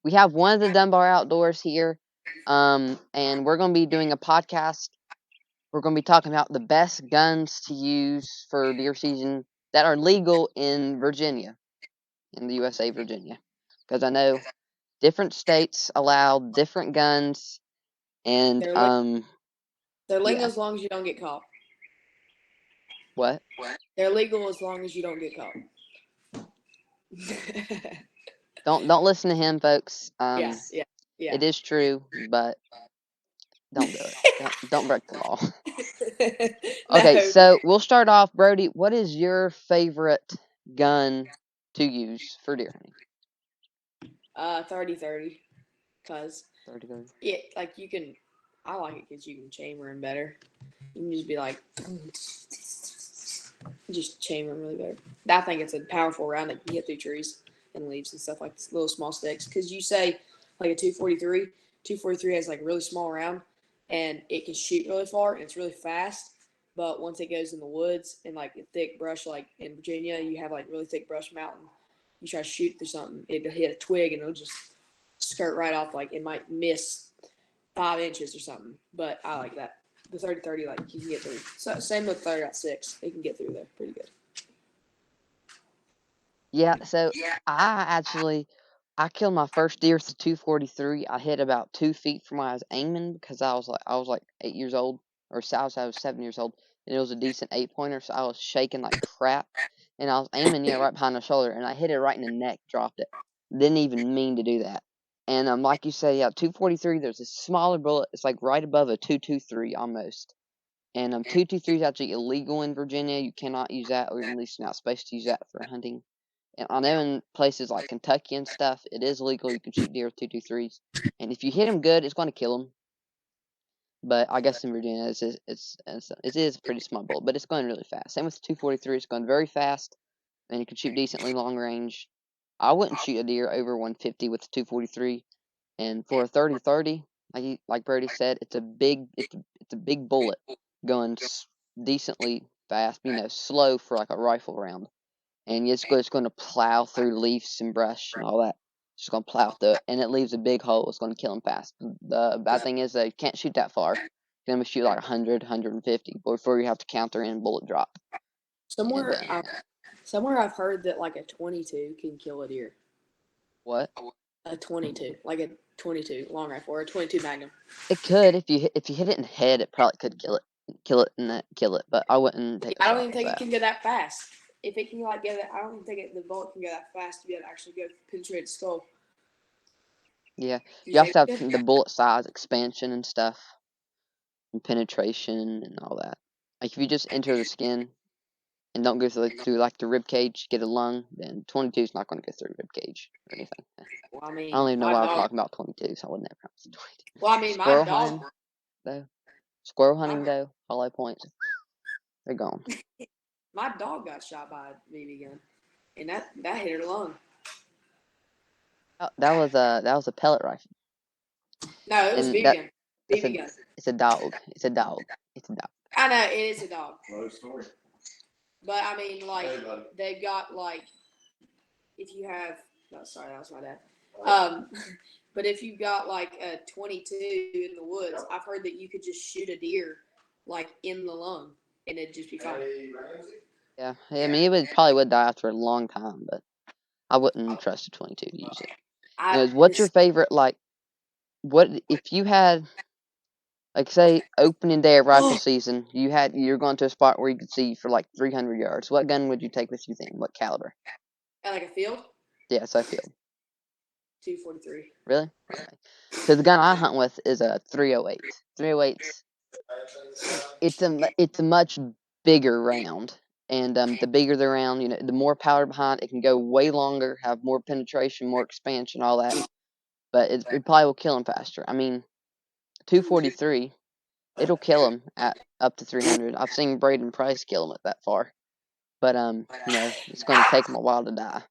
we have one of the Dunbar Outdoors here, and we're going to be doing a podcast. We're going to be talking about the best guns to use for deer season that are legal in Virginia, in the USA, Virginia, because I know different states allow different guns, and They're legal yeah, as long as you don't get caught. what? They're legal as long as you don't get caught. Don't listen to him, folks. Yeah, yeah, yeah. It is true, but don't do it. Don't break the law. Okay, No, so we'll start off, Brody. What is your favorite gun to use for deer hunting? 30-30. Cause 30. yeah, like you can. I like it because you can chamber them better. You can just be like, just chamber them really better. I think it's a powerful round that can get through trees and leaves and stuff like little small sticks. Because you say like a 243, 243 has like a really small round and it can shoot really far and it's really fast. But once it goes in the woods and like a thick brush, like in Virginia, you have like really thick brush mountain. You try to shoot through something, it'll hit a twig and it'll just skirt right off. Like it might miss 5 inches or something. But I like that. The 30-30, like you can get through. So same with 30-6. They can get through there pretty good. Yeah, so I killed my first deer with a 243. I hit about 2 feet from where I was aiming because I was like 8 years old, or I was 7 years old, and it was a decent 8 pointer, so I was shaking like crap, and I was aiming right behind the shoulder, and I hit it right in the neck, dropped it. Didn't even mean to do that. And like you say, yeah, 243. There's a smaller bullet. It's like right above a 223 almost. And 223 is actually illegal in Virginia. You cannot use that, or at least you're not supposed to use that for hunting. And I know in places like Kentucky and stuff, it is legal. You can shoot deer with 223s, and if you hit them good, it's going to kill them. But I guess in Virginia, it is a pretty small bullet, but it's going really fast. Same with the 243; it's going very fast, and you can shoot decently long range. I wouldn't shoot a deer over 150 with the 243, and for a 30-30, like Brody said, it's a big bullet going decently fast. Slow for like a rifle round, and it's going to plow through leaves and brush and all that. It's just going to plow through it, and it leaves a big hole. It's going to kill him fast. The bad thing is that you can't shoot that far. You're going to shoot like 100, 150 before you have to counter in bullet drop. And Somewhere, somewhere I've heard that like a 22 can kill a deer. what? A 22, like a 22 long rifle or a 22 Magnum. It could if you hit it in the head, it probably could kill it. But I wouldn't take a I don't shot even with think it that. can go that fast. If it can like go that, I don't even think the bullet can go that fast to be able to actually go penetrate the skull. Yeah, You you have think to have it the could? bullet size expansion and stuff, and penetration and all that. Like if you just enter the skin and don't go through like the rib cage, get a lung, then 22 is not going to go through rib cage or anything. Well, I I don't mean, even know my why we're dog. talking about 22, so I would never pronounce it 22. Well, I mean, my Squirrel dog. hunting though, squirrel hunting My though, hollow points, they're gone. my dog got shot by a BB gun, and that hit her lung. That was a pellet rifle, No, it was and BB gun. that's BB gun. it's a dog. It's a dog. It's a dog. I know it is a dog. But I mean, like they've got like if you have. No, sorry, that was my dad. Um, but if you got like a 22 in the woods, I've heard that you could just shoot a deer like in the lung and it'd just be fine. Yeah, I mean it probably would die after a long time, but I wouldn't trust a 22 to use it. I What's your this favorite like? What if you had like say opening day of rifle oh season? You're going to a spot where you could see for like 300 yards. What gun would you take with you then? What caliber? at like a field Yeah, so I feel 243. really okay. So the gun I hunt with is a 308. 308's it's a much bigger round, and the bigger the round, the more powder behind it can go way longer, have more penetration, more expansion, all that. But it probably will kill him faster. I mean, 243, it'll kill him at up to 300. I've seen Braden Price kill him at that far, but it's going to take him a while to die.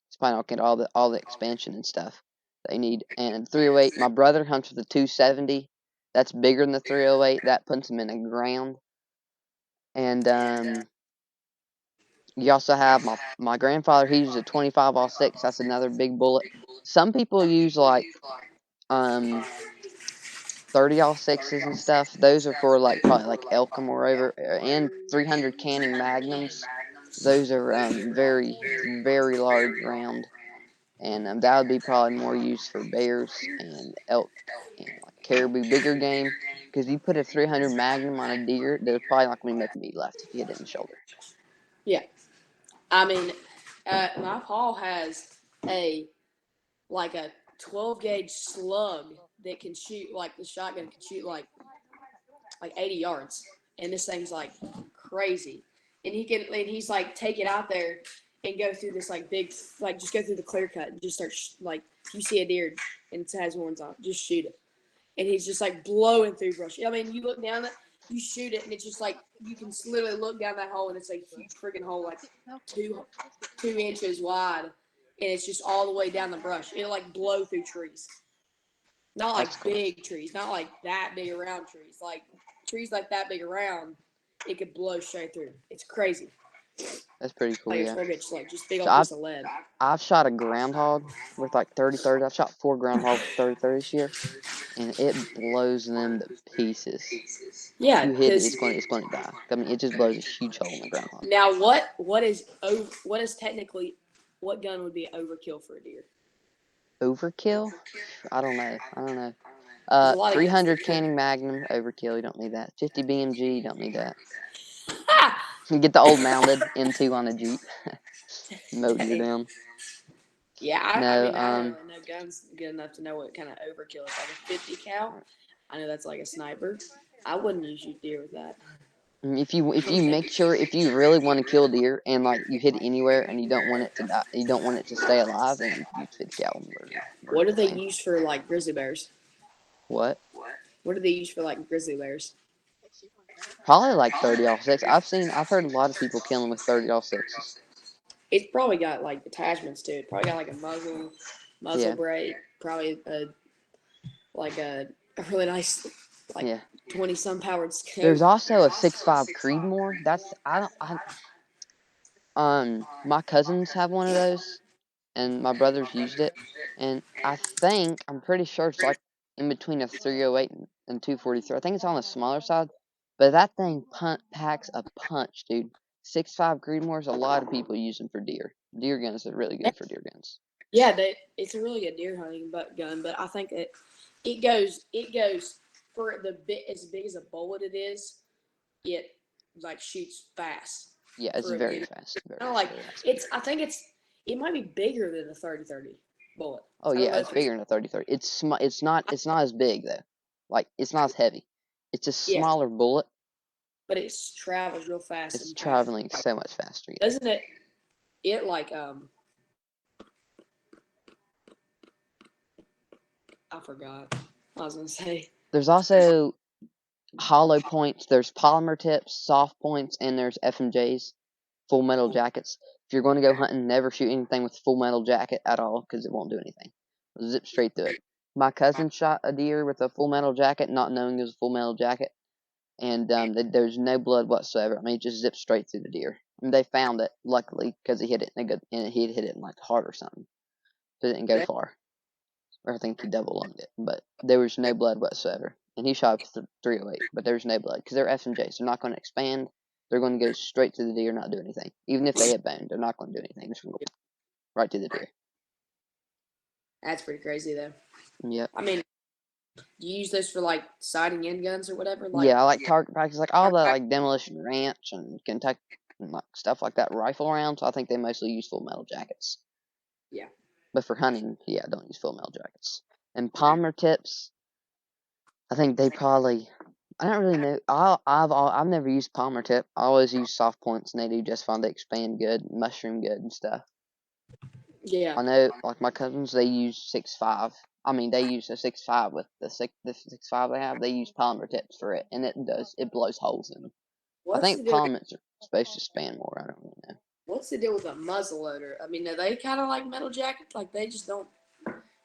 It's probably not get all the expansion and stuff they need. And 308, my brother hunts with a 270. That's bigger than the 308. That puts him in the ground. And You also have my grandfather. He used a 25-06. That's another big bullet. Some people use like um 30-06s and stuff. Those are for like probably like elk or moreover, and 300 canning magnums. Those are very very large round, and that would be probably more used for bears and elk and like caribou, bigger game. Because you put a 300 magnum on a deer, there's probably not going to be much meat left if you hit it in the shoulder. Yeah, I mean, my paw has a like a 12 gauge slug that can shoot like the shotgun can shoot like 80 yards, and this thing's like crazy. And he's like take it out there and go through this like big like just go through the clear cut and just start like if you see a deer and it has horns on, just shoot it. And he's just like blowing through brush. I mean, you look down it, you shoot it, and it's just like you can literally look down that hole, and it's a huge freaking hole, like two inches wide, and it's just all the way down the brush. It'll like blow through trees, not That's like cool. big trees, not like that big around trees, like trees like that big around. It could blow straight through. It's crazy. That's pretty cool. Like a Yeah. 12 inch slug, just big So old piece of lead. I've shot a groundhog with like 30-30. I've shot 4 groundhogs with 30-30 this year, and it blows them to pieces. If Yeah, you hit it, because it's going to die. I mean, it just blows a huge hole in the groundhog. now what is technically what gun would be overkill for a deer? Overkill? I don't know. I don't know. There's a lot of guns. 300 canning magnum overkill. You don't need that. 50 BMG. You don't need that. Ha! You get the old mounted M2 on a Jeep. Mow deer down. Yeah, I No. mean, I don't really know guns good enough to know what kind of overkill is. Like a 50 cal, I know that's like a sniper. I wouldn't use shoot deer with that. If you make sure if you really want to kill deer and like you hit it anywhere and you don't want it to die, you don't want it to stay alive, then you use 50 cal and murder What do the they thing. use for like grizzly bears? What? What do they use for like grizzly bears? Probably like 30-06. I've heard a lot of people killing with 30-6s. It's probably got like attachments to it. Probably got like a muzzle Yeah, brake. Probably like a really nice like yeah. 20 some powered There's scope. also a 6.5 Creedmoor. That's I don't my cousins have one of those, and my brothers used it, and I'm pretty sure it's like in between a 308 and 243. I think it's on the smaller side, but that thing packs a punch, dude. 6.5 Creedmoors, a lot of people use them for deer. Deer guns are really good for deer guns. Yeah, it's a really good deer hunting gun, but I think it goes for the bit as big as a bullet it is. It like shoots fast Yeah, it's for a very deer. fast, Kind of very like very fast. it might be bigger than a 30-30 bullet. Oh I don't yeah, know it's if it's bigger than a 30-30. It's not as big though. Like it's not as heavy. It's a yeah, smaller bullet. but it travels real fast It's and packs. traveling so much faster. Yeah. Doesn't it? It like I forgot. I was gonna say. There's also hollow points. There's polymer tips, soft points, and there's FMJs, full metal jackets. If you're going to go hunting, never shoot anything with full metal jacket at all because it won't do anything. It'll zip straight through it. My cousin shot a deer with a full metal jacket, not knowing it was a full metal jacket, and there's no blood whatsoever. I mean, it just zipped straight through the deer. And they found it, luckily, because he hit it and he hit it in like the heart or something, so it didn't go Yeah. far. Or I think he double lunged it, but there was no blood whatsoever. And he shot 308, but there was no blood because they're FMJs. They're not going to expand. They're going to go straight to the deer, not do anything. Even if they hit bone, they're not going to do anything. They're just going to go right to the deer. That's pretty crazy though. Yep. I mean, do you use those for like sighting in guns or whatever? Like Yeah, I like target practice, like all the like demolition ranch and Kentucky and like stuff like that rifle rounds. I think they mostly use full metal jackets. yeah. But for hunting, yeah, don't use full metal jackets. And palmer tips, I think they probably. I don't really know. I've never used palmer tip. I always use soft points, and they do just fine. They expand good, mushroom good, and stuff. Yeah. I know, like my cousins, they use 6.5. I mean, they use a 6.5 with the 6.5 they have. They use palmer tips for it, and it blows holes in them. I What's the think deal? palmets are supposed to span more. I don't really know. What's the deal with a muzzle loader? I mean, are they kind of like metal jackets? Like they just don't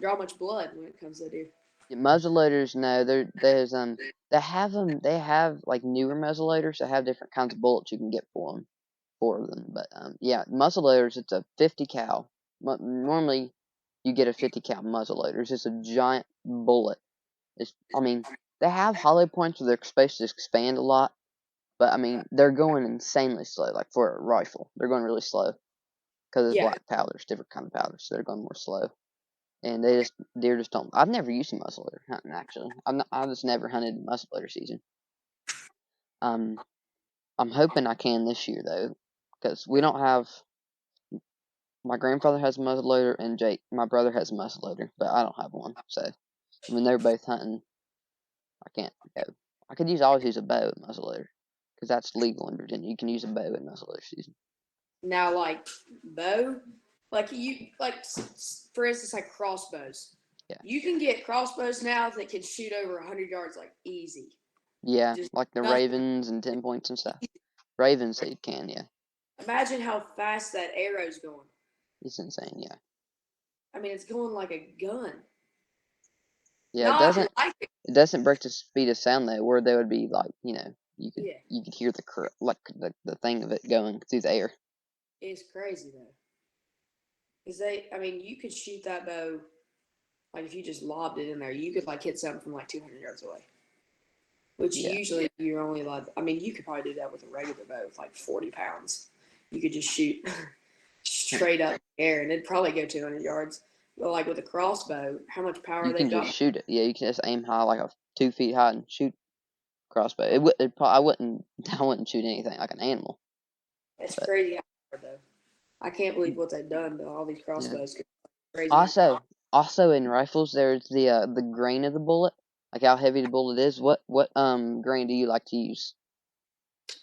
draw much blood when it comes to deer. Yeah, muzzle loaders, no, they have like newer muzzle loaders that have different kinds of bullets you can get for them. 4 of them. But yeah, muzzleloaders. It's a 50 cal. Normally, you get a 50 cal muzzleloader. It's just a giant bullet. I mean, they have hollow points where they're supposed to expand a lot, but I mean, they're going insanely slow. Like for a rifle, they're going really slow because it's Yeah. black powders, different kind of powders, so they're going more slow. And deer just don't. I've never used a muzzleloader hunting actually. I've just never hunted muzzleloader season. Um, I'm hoping I can this year though, because we don't have. My grandfather has a muzzleloader, and my brother has a muzzleloader, but I don't have one. So when they're both hunting, I can't go. I could always use a bow at muzzleloader, because that's legal in Virginia. You can use a bow at muzzleloader season. Now, like bow, for instance, like crossbows. Yeah. You can get crossbows now that can shoot over 100 yards like easy. Yeah, Just like the nothing. ravens and 10 points and stuff. Ravens, they can, yeah. Imagine how fast that arrow's going. It's insane, yeah. I mean, it's going like a gun. Yeah, Not like it. it doesn't break the speed of sound though, where they would be like, Yeah, you could hear the thing of it going through the air. it's crazy though. I mean, you could shoot that bow like if you just lobbed it in there, you could like hit something from like 200 yards away. Which Yeah. usually you're only allowed. I mean, you could probably do that with a regular bow with like 40 pounds. You could just shoot straight up in the air, and it'd probably go 200 yards. But like with a crossbow, how much power You can they've just got? shoot it. Yeah, you can just aim high, like 2 feet high, and shoot crossbow. I wouldn't I wouldn't shoot anything like an animal. It's But crazy how hard though. I can't believe what they've done to all these yeah. crossbows. Crazy how hard. Also in rifles, there's the grain of the bullet, like how heavy the bullet is. What grain do you like to use?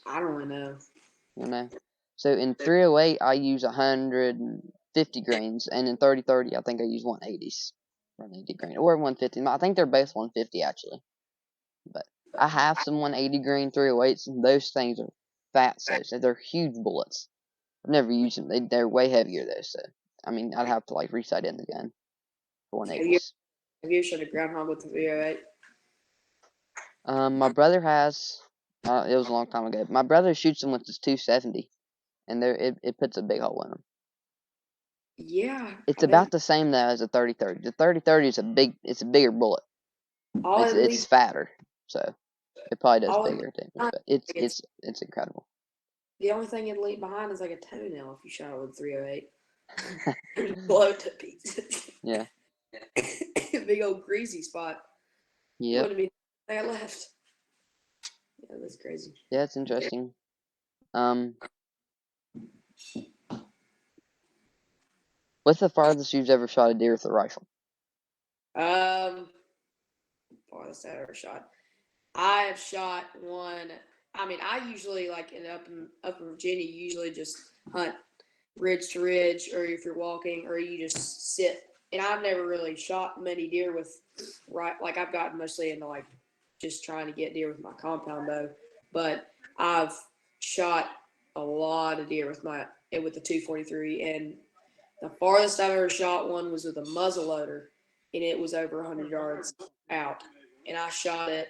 I don't know. You know. So in 308, I use 150 grains, and in 3030, I think I use 180s, 180 grain, or 150. I think they're both 150 actually. But I have some 180 grain 308s, and those things are fat. So they're huge bullets. I've never used them. They're way heavier though. So I mean, I'd have to like resight in the gun for Have you 180s. have you shot a groundhog with the 308? My brother has. It was a long time ago. My brother shoots them with his 270, and it puts a big hole in them. Yeah, It's I bet about the same though as a 3030. The 3030 is it's a bigger bullet. all it It's leaves fatter, so it probably does all it bigger damage. behind, But it's it's incredible. the only thing it'd leave behind is like a toenail if you shot it with 308. Blow it to pieces. Yeah. Big old greasy spot. Yep. Wouldn't be I left. Yeah, that's crazy. Yeah, it's interesting. What's the farthest you've ever shot a deer with a rifle? Farthest I ever shot. I have shot one. I mean, I usually like up in Virginia. You usually just hunt ridge to ridge, or if you're walking, or you just sit. And I've never really shot many deer with like I've gotten mostly into like just trying to get deer with my compound bow, but I've shot a lot of deer with the 243, and the farthest I've ever shot one was with a muzzle loader, and it was over 100 yards out, and I shot it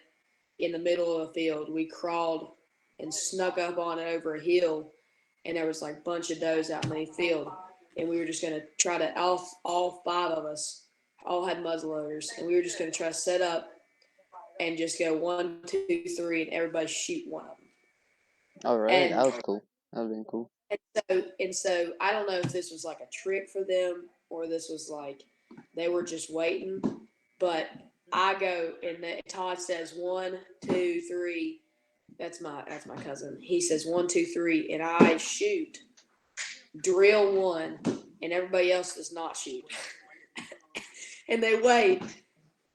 in the middle of a field. We crawled and snuck up on it over a hill, and there was like a bunch of does out in the field, and we were just gonna try to all five of us all had muzzle loaders, and we were just gonna try to set up and just go 1, 2, 3, and everybody shoot one of them. Oh, really? And That was cool. That would have been cool. and so I don't know if this was like a trick for them or this was like they were just waiting, but I go and Todd says 1, 2, 3. That's my cousin. He says 1, 2, 3, and I shoot, drill one, and everybody else does not shoot, and they wait,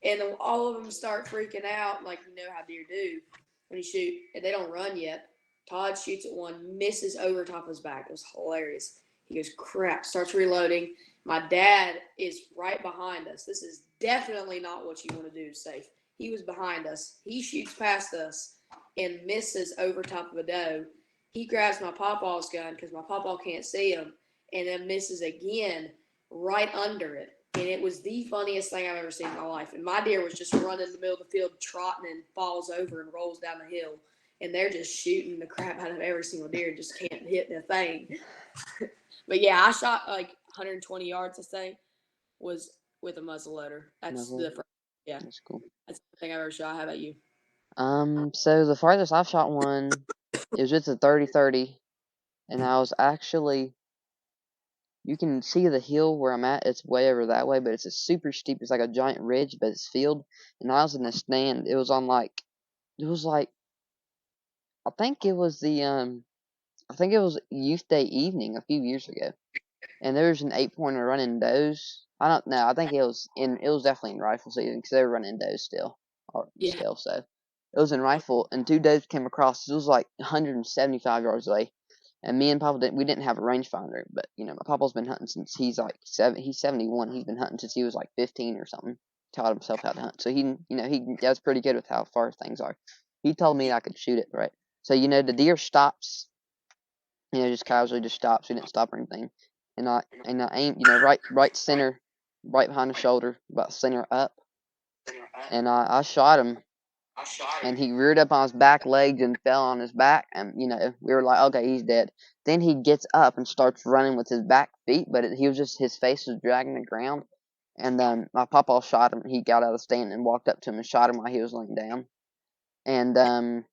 and all of them start freaking out, like you know how deer do when you shoot, and they don't run yet. Todd shoots at one, misses over top of his back. It was hilarious. He goes, crap, starts reloading. My dad is right behind us. This is definitely not what you want to do safe. He was behind us. He shoots past us and misses over top of a doe. He grabs my pawpaw's gun because my pawpaw can't see him, and then misses again right under it. And it was the funniest thing I've ever seen in my life. And my deer was just running in the middle of the field, trotting, and falls over and rolls down the hill. and they're just shooting the crap out of every single deer, just can't hit the thing. But yeah, I shot like 120 yards. I say was with a muzzleloader. That's Muzzle. the first, yeah. That's cool. That's the thing I've ever shot. How about you? So the farthest I've shot one, it was just a 30-30, and I was actually, you can see the hill where I'm at. It's way over that way, but it's a super steep. It's like a giant ridge, but it's field. And I was in a stand. It was on it was like, I think it was I think it was Youth Day evening a few years ago. And there was an 8-pointer running does. I don't know. I think it was definitely in rifle season because they were running does still, or Yeah, still. So it was in rifle, and two does came across. It was like 175 yards away, and me and Papa we didn't have a rangefinder, but my Papa's been hunting since he's like he's 71. He's been hunting since he was like 15 or something. Taught himself how to hunt, so he does pretty good with how far things are. He told me I could shoot it right. So the deer stops, just casually just stops. We didn't stop or anything. And I aim, right center, right behind the shoulder, about center up. And I shot him, and he reared up on his back legs and fell on his back. And we were like, okay, he's dead. Then he gets up and starts running with his back feet, but he was just his face was dragging the ground. And my papa shot him. He got out of the stand and walked up to him and shot him while he was laying down. And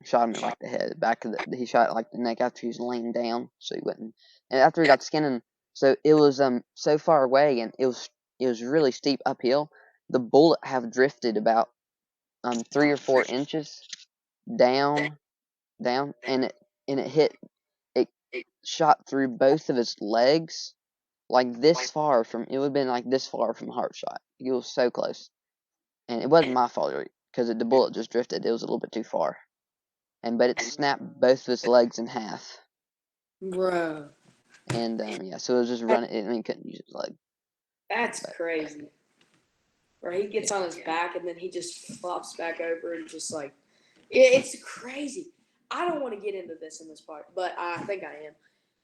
shot him in like the head, back of he shot like the neck after he was laying down, so he wouldn't. And after he got skinning, so it was so far away, and it was really steep uphill. The bullet have drifted about 3 or 4 inches down, and it hit it shot through both of his legs like this far from it would have been like this far from a heart shot. It was so close, and it wasn't my fault because the bullet just drifted. It was a little bit too far. But it snapped both of his legs in half. bro. And yeah, so it was just running. I mean, he couldn't use his leg, That's but crazy. Where he gets yeah, on his back and then he just flops back over and just like it's crazy. I don't want to get into this in this part, but I think I am.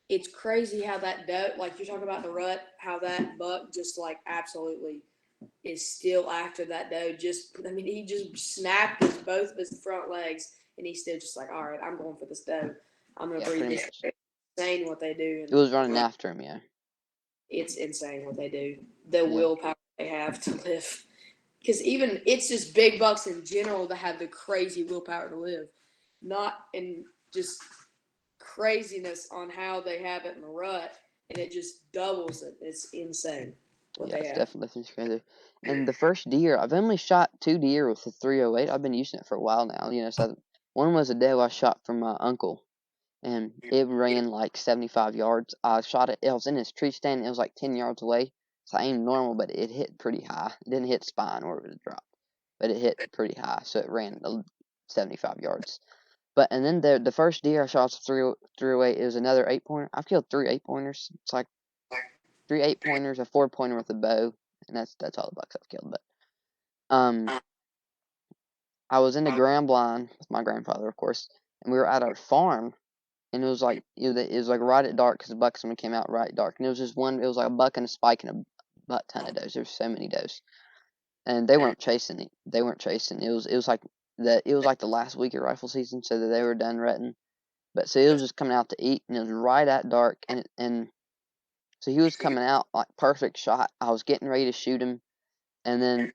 It's crazy how that doe, like you're talking about the rut, how that buck just like absolutely is still after that doe. Just, I mean, he just snapped both of his front legs, and he's still just like, all right, I'm going for this doe. I'm gonna yeah, breed pretty this. much. It's insane what they do, It was and running like after him. Yeah, it's insane what they do. The yeah, willpower they have to live, because even it's just big bucks in general that have the crazy willpower to live, not in just craziness on how they have it in the rut, and it just doubles it. It's insane what yeah. they It's have. definitely crazy. And the first deer, I've only shot 2 deer with the 308. I've been using it for a while now. So one was a doe I shot from my uncle, and it ran like 75 yards. I shot it. It was in his tree stand. It was like 10 yards away. So I aimed normal, but it hit pretty high. It didn't hit spine or it was dropped, but it hit pretty high. So it ran 75 yards. But and then the first deer I shot was 308. It was another 8-pointer. I've killed 3 8-pointers. It's like 3 8-pointers, a 4-pointer with a bow, and that's all the bucks I've killed. But um, I was in the ground blind with my grandfather, of course, and we were at our farm, and it was like it was like right at dark because the bucksman came out right at dark, and it was just one. It was like a buck and a spike and a butt ton of does. There's so many does, and they weren't chasing it. They weren't chasing. It was like the last week of rifle season, so that they were done rutting. But so it was just coming out to eat, and it was right at dark, and so he was coming out like perfect shot. I was getting ready to shoot him, and then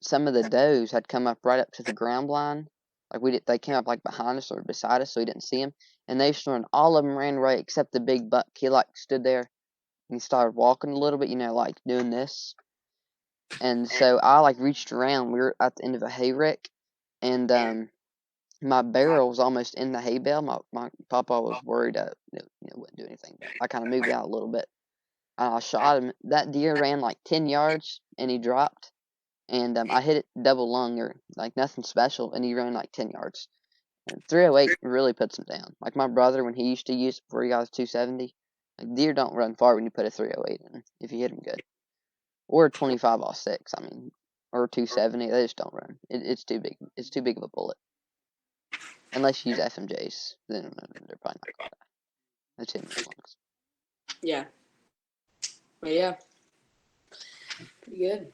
some of the does had come up right up to the ground blind. Like they came up like behind us or beside us, so we didn't see him. And they sworn all of them ran right except the big buck. He like stood there and he started walking a little bit, like doing this. And so I like reached around. We were at the end of a hay rick, and my barrel was almost in the hay bale. My papa was worried that it wouldn't do anything, but I kind of moved out a little bit. And I shot him. That deer ran like 10 yards and he dropped. And I hit it double lung or like nothing special, and he ran like 10 yards. And 308 really puts him down. Like my brother, when he used to use it before he got his 270, like deer don't run far when you put a 308 in if you hit them good. Or a 25-06, I mean, or 270, they just don't run. It's too big. It's too big of a bullet. Unless you use FMJs, then they're probably not going to die. That's hitting those lungs. Yeah, but yeah, pretty good.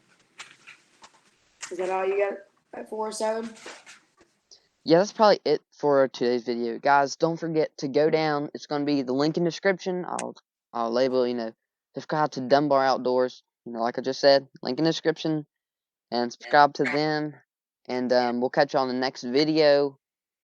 Is that all you got at 407? Yeah, that's probably it for today's video. Guys, don't forget to go down. It's going to be the link in description. I'll label, subscribe to Dunbar Outdoors. Like I just said, link in description and subscribe to them. And we'll catch you on the next video.